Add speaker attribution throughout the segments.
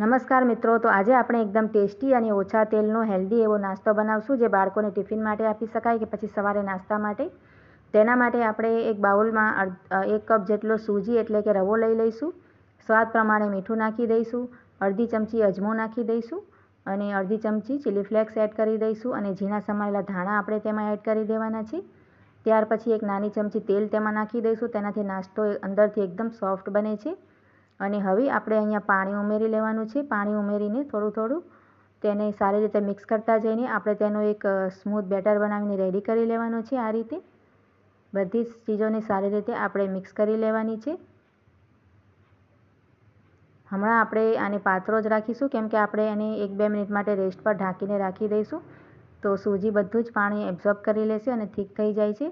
Speaker 1: નમસ્કાર મિત્રો, તો આજે આપણે એકદમ ટેસ્ટી અને ઓછા તેલનો હેલ્ધી એવો નાસ્તો બનાવશું જે બાળકોને ટિફિન માટે આપી શકાય કે પછી સવારે નાસ્તા માટે. તેના માટે આપણે એક બાઉલમાં 1 કપ જેટલો સૂજી એટલે કે રવો લઈ લઈશું. સ્વાદ પ્રમાણે મીઠું નાખી દઈશું, અડધી ચમચી અજમો નાખી દઈશું અને અડધી ચમચી ચીલી ફ્લેક્સ એડ કરી દઈશું અને ઝીણા સમારેલા ધાણા આપણે તેમાં એડ કરી દેવાના છે. ત્યાર પછી એક નાની ચમચી તેલ તેમાં નાખી દઈશું. તેનાથી નાસ્તો અંદરથી એકદમ સોફ્ટ બને છે. અને હવે આપણે અહીંયા પાણી ઉમેરી લેવાનું છે. પાણી ઉમેરીને થોડું તેને સારી રીતે મિક્સ કરતા જઈને આપણે તેનો એક સ્મૂથ બેટર બનાવીને રેડી કરી લેવાનો છે. આ રીતે બધી જ ચીજોને સારી રીતે આપણે મિક્સ કરી લેવાની છે. હમણાં આપણે આને પાતળો જ રાખીશું કેમ કે આપણે એને 1-2 મિનિટ માટે રેસ્ટ પર ઢાંકીને રાખી દઈશું. તો સૂજી બધું જ પાણી એબ્ઝોર્બ કરી લેશે અને થીક થઈ જાય છે.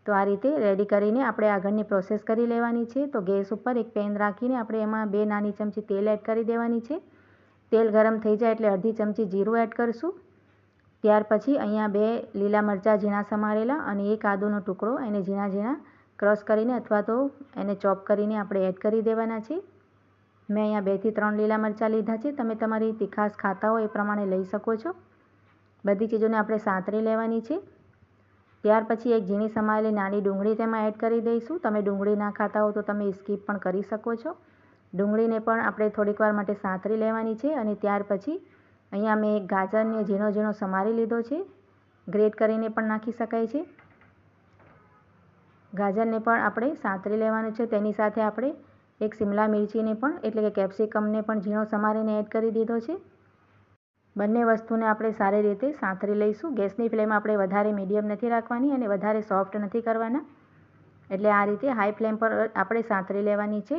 Speaker 1: તો આ રીતે રેડી કરીને આપણે આગળની પ્રોસેસ કરી લેવાની છે. તો ગેસ ઉપર એક પેન રાખીને આપણે એમાં 2 નાની ચમચી તેલ એડ કરી દેવાની છે. તેલ ગરમ થઈ જાય એટલે અડધી ચમચી જીરું એડ કરીશું. ત્યાર પછી અહીંયા 2 લીલા મરચાં ઝીણા સમારેલા અને 1 આદુનો ટુકડો એને ઝીણા ક્રશ કરીને અથવા તો એને ચોપ કરીને આપણે એડ કરી દેવાના છે. મેં અહીંયા 2 થી 3 લીલા મરચાં લીધા છે. તમે તમારી તીખાશ ખાતા હો એ પ્રમાણે લઈ શકો છો. બધી ચીજોને આપણે સાંતળી લેવાની છે. ત્યાર પછી એક ઝીણી સમારેલી નાની ડુંગળી તેમાં એડ કરી દઈશું. તમે ડુંગળી ના ખાતા હો તો તમે સ્કીપ પણ કરી શકો છો. ડુંગળીને પણ આપણે થોડીક વાર માટે સાંતળી લેવાની છે. અને ત્યાર પછી અહીંયા મેં ગાજરને ઝીણો સમારી લીધો છે. ગ્રેટ કરીને પણ નાખી શકાય છે. ગાજરને પણ આપણે સાંતળી લેવાનું છે. તેની સાથે આપણે એક શિમલા મિરચીને પણ એટલે કે કેપ્સિકમને પણ ઝીણો સમારીને એડ કરી દીધો છે. બંને વસ્તુને આપણે સારી રીતે સાંતળી લઈશું. ગેસની ફ્લેમ આપણે વધારે મીડિયમ નથી રાખવાની અને વધારે સોફ્ટ નથી કરવાના. એટલે આ રીતે હાઈ ફ્લેમ પર આપણે સાંતળી લેવાની છે.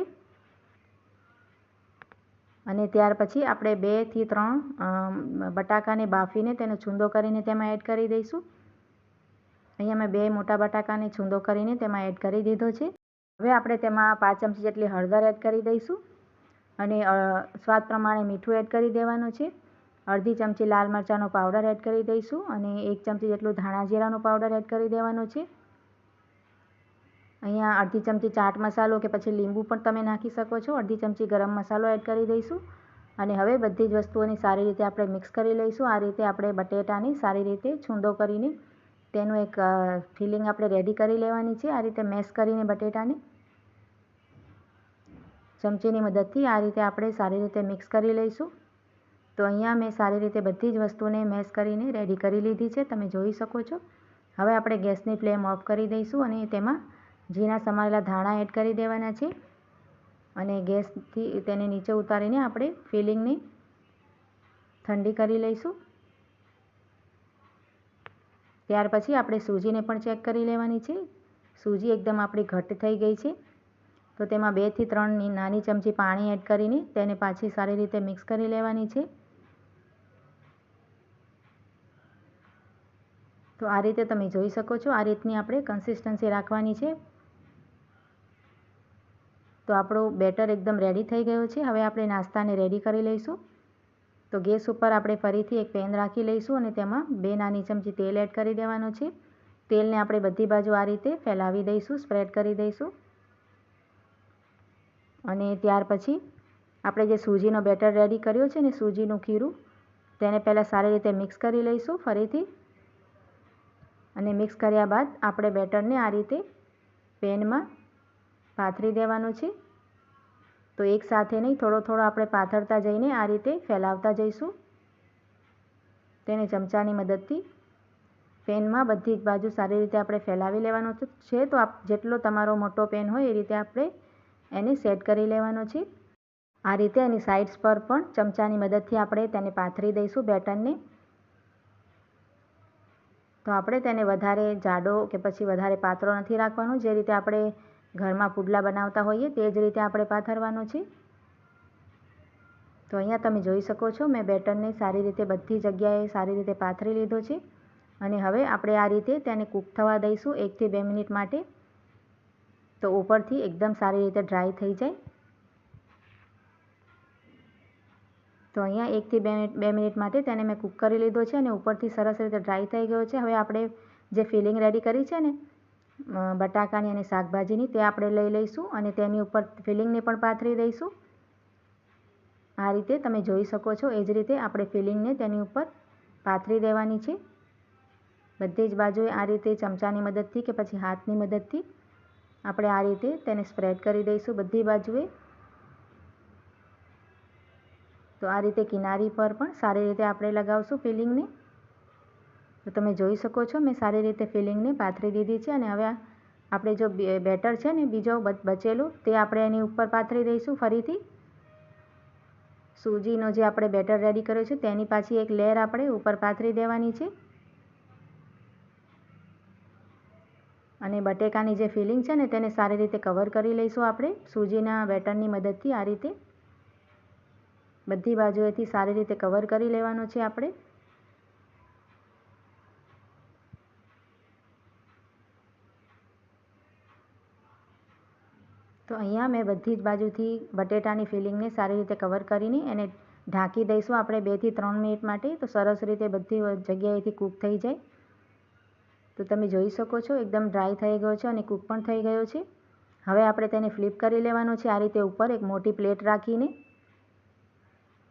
Speaker 1: અને ત્યાર પછી આપણે 2 થી 3 બટાકાને બાફીને તેનો છૂંદો કરીને તેમાં એડ કરી દઈશું. અહીંયા મેં 2 મોટા બટાકાને છૂંદો કરીને તેમાં એડ કરી દીધો છે. હવે આપણે તેમાં 5 ચમચી જેટલી હળદર એડ કરી દઈશું અને સ્વાદ પ્રમાણે મીઠું એડ કરી દેવાનું છે. અડધી ચમચી લાલ મરચાંનો પાવડર એડ કરી દઈશું અને 1 ચમચી જેટલું ધાણા જીરાનો પાવડર એડ કરી દેવાનો છે. અહીંયા અડધી ચમચી ચાટ મસાલો કે પછી લીંબુ પણ તમે નાખી શકો છો. અડધી ચમચી ગરમ મસાલો એડ કરી દઈશું અને હવે બધી જ વસ્તુઓને સારી રીતે આપણે મિક્સ કરી લઈશું. આ રીતે આપણે બટેટાને સારી રીતે છૂંદો કરીને તેનું એક ફિલિંગ આપણે રેડી કરી લેવાની છે. આ રીતે મેશ કરીને બટેટાને ચમચીની મદદથી આ રીતે આપણે સારી રીતે મિક્સ કરી લઈશું. તો અહીંયા મેં સારી રીતે બધી જ વસ્તુને મેશ કરીને રેડી કરી લીધી છે. તમે જોઈ શકો છો. હવે આપણે ગેસની ફ્લેમ ઓફ કરી દઈશું અને તેમાં ઝીણા સમારેલા ધાણા એડ કરી દેવાના છે અને ગેસથી તેને નીચે ઉતારીને આપણે ફિલિંગને ઠંડી કરી લઈશું. ત્યાર પછી આપણે સૂજીને પણ ચેક કરી લેવાની છે. સૂજી એકદમ આપણી ઘટ્ટ થઈ ગઈ છે. તો તેમાં 2 થી 3 નાની ચમચી પાણી એડ કરીને તેને પાછી સારી રીતે મિક્સ કરી લેવાની છે. તો આ રીતે તમે જોઈ શકો છો. આ રીતની આપણે કન્સિસ્ટન્સી રાખવાની છે. તો આપણો બેટર એકદમ રેડી થઈ ગયો છે. હવે આપણે નાસ્તાને રેડી કરી લઈશું. તો ગેસ ઉપર આપણે ફરીથી એક પેન રાખી લઈશું અને તેમાં 2 નાની ચમચી તેલ એડ કરી દેવાનું છે. તેલને આપણે બધી બાજુ આ રીતે ફેલાવી દઈશું, સ્પ્રેડ કરી દઈશું. અને ત્યાર પછી આપણે જે સૂજીનો બેટર રેડી કર્યો છે ને સૂજીનું ખીરું, તેને પહેલાં સારી રીતે મિક્સ કરી લઈશું ફરીથી. અને મિક્સ કર્યા બાદ આપણે બેટરને આ રીતે પેનમાં પાથરી દેવાનું છે. તો એક સાથે નહીં, થોડો આપણે પાથરતા જઈને આ રીતે ફેલાવતા જઈશું. તેને ચમચાની મદદથી પેનમાં બધી જ બાજુ સારી રીતે આપણે ફેલાવી લેવાનું છે. તો જેટલો તમારો મોટો પેન હોય એ રીતે આપણે એને સેટ કરી લેવાનો છે. આ રીતે એની સાઇડ્સ પર પણ ચમચાની મદદથી આપણે તેને પાથરી દઈશું બેટરને. તો આપણે તેને વધારે જાડો કે પછી વધારે પાતળો નથી રાખવાનો. જે રીતે આપણે ઘરમાં પુડલા બનાવતા હોઈએ તે જ રીતે આપણે પાથરવાનો છે. તો અહીંયા તમે જોઈ શકો છો, મેં બેટરને સારી રીતે બધી જગ્યાએ સારી રીતે પાથરી લીધો છે. અને હવે આપણે આ રીતે તેને કૂક થવા દઈશું 1 થી 2 મિનિટ માટે. તો ઉપરથી એકદમ સારી રીતે ડ્રાય થઈ જાય. તો અહીંયા 1 થી 2 મિનિટ માટે તેને મેં કૂક કરી લીધો છે અને ઉપરથી સરસ રીતે ડ્રાય થઈ ગયો છે. હવે આપણે જે ફિલિંગ રેડી કરી છે ને બટાકાની અને શાકભાજીની, તે આપણે લઈ લઈશું અને તેની ઉપર ફિલિંગને પણ પાથરી દઈશું. આ રીતે તમે જોઈ શકો છો. એ જ રીતે આપણે ફિલિંગને તેની ઉપર પાથરી દેવાની છે. બધી જ બાજુએ આ રીતે ચમચાની મદદથી કે પછી હાથની મદદથી આપણે આ રીતે તેને સ્પ્રેડ કરી દઈશું બધી બાજુએ. તો આ રીતે કિનારી પર પણ સારી રીતે આપણે લગાવશું ફિલિંગને. તો તમે જોઈ શકો છો મેં સારી રીતે ફિલિંગને પાથરી દીધી છે. અને હવે આપણે જો બેટર છે ને બીજો બચેલું તે આપણે એની ઉપર પાથરી દઈશું ફરીથી. સૂજીનો જે આપણે બેટર રેડી કર્યો છે તેની પાછી એક લેયર આપણે ઉપર પાથરી દેવાની છે. અને બટેકાની જે ફિલિંગ છે ને તેને સારી રીતે કવર કરી લઈશું આપણે સૂજીના બેટરની મદદથી. આ રીતે બધી બાજુએથી સારી રીતે કવર કરી લેવાનું છે આપણે. તો અહીંયા મેં બધી જ બાજુથી બટેટાની ફિલિંગને સારી રીતે કવર કરીને એને ઢાંકી દઈશું આપણે 2 થી 3 મિનિટ માટે. તો સરસ રીતે બધી જગ્યાએથી કૂક થઈ જાય. તો તમે જોઈ શકો છો એકદમ ડ્રાય થઈ ગયો છે અને કૂક પણ થઈ ગયો છે. હવે આપણે તેને ફ્લિપ કરી લેવાનું છે. આ રીતે ઉપર એક મોટી પ્લેટ રાખીને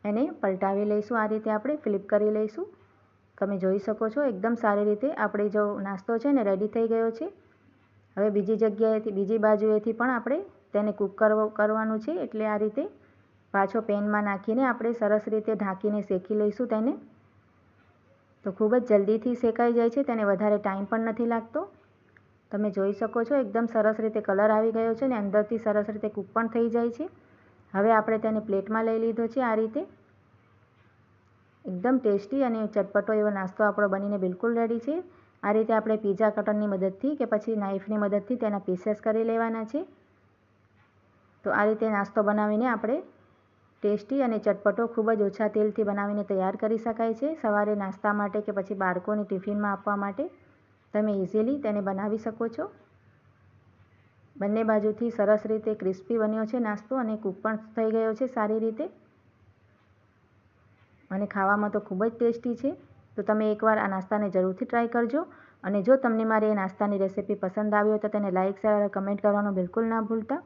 Speaker 1: એને પલટાવી લઈશું. આ રીતે આપણે ફ્લિપ કરી લઈશું. તમે જોઈ શકો છો એકદમ સારી રીતે આપણે જો નાસ્તો છે ને રેડી થઈ ગયો છે. હવે બીજી બાજુએથી પણ આપણે તેને કૂક કરવાનું છે. એટલે આ રીતે પાછો પેનમાં નાખીને આપણે સરસ રીતે ઢાંકીને શેકી લઈશું તેને. તો ખૂબ જ જલ્દીથી શેકાઈ જાય છે. તેને વધારે ટાઈમ પણ નથી લાગતો. તમે જોઈ શકો છો એકદમ સરસ રીતે કલર આવી ગયો છે અને અંદરથી સરસ રીતે કૂક પણ થઈ જાય છે. હવે આપણે તેને પ્લેટમાં લઈ લીધો છે. આ રીતે એકદમ ટેસ્ટી અને ચટપટો એવો નાસ્તો આપણો બનીને બિલકુલ રેડી છે. આ રીતે આપણે પીઝા કટરની મદદથી કે પછી નાઈફની મદદથી તેના પીસેસ કરી લેવાના છે. તો આ રીતે નાસ્તો બનાવીને આપણે ટેસ્ટી અને ચટપટો ખૂબ જ ઓછા તેલથી બનાવીને તૈયાર કરી શકાય છે. સવારે નાસ્તા માટે કે પછી બાળકોને ટિફિનમાં આપવા માટે તમે ઇઝીલી તેને બનાવી શકો છો. બંને બાજુથી સરસ રીતે ક્રિસ્પી બન્યો છે નાસ્તો અને કૂક પણ થઈ ગયો છે સારી રીતે. અને ખાવામાં તો ખૂબ જ ટેસ્ટી છે. તો તમે એકવાર આ નાસ્તાને જરૂરથી ટ્રાય કરજો. અને જો તમને મારી એ નાસ્તાની રેસિપી પસંદ આવી હોય તો તેને લાઇક, શેર અને કમેન્ટ કરવાનું બિલકુલ ના ભૂલતા.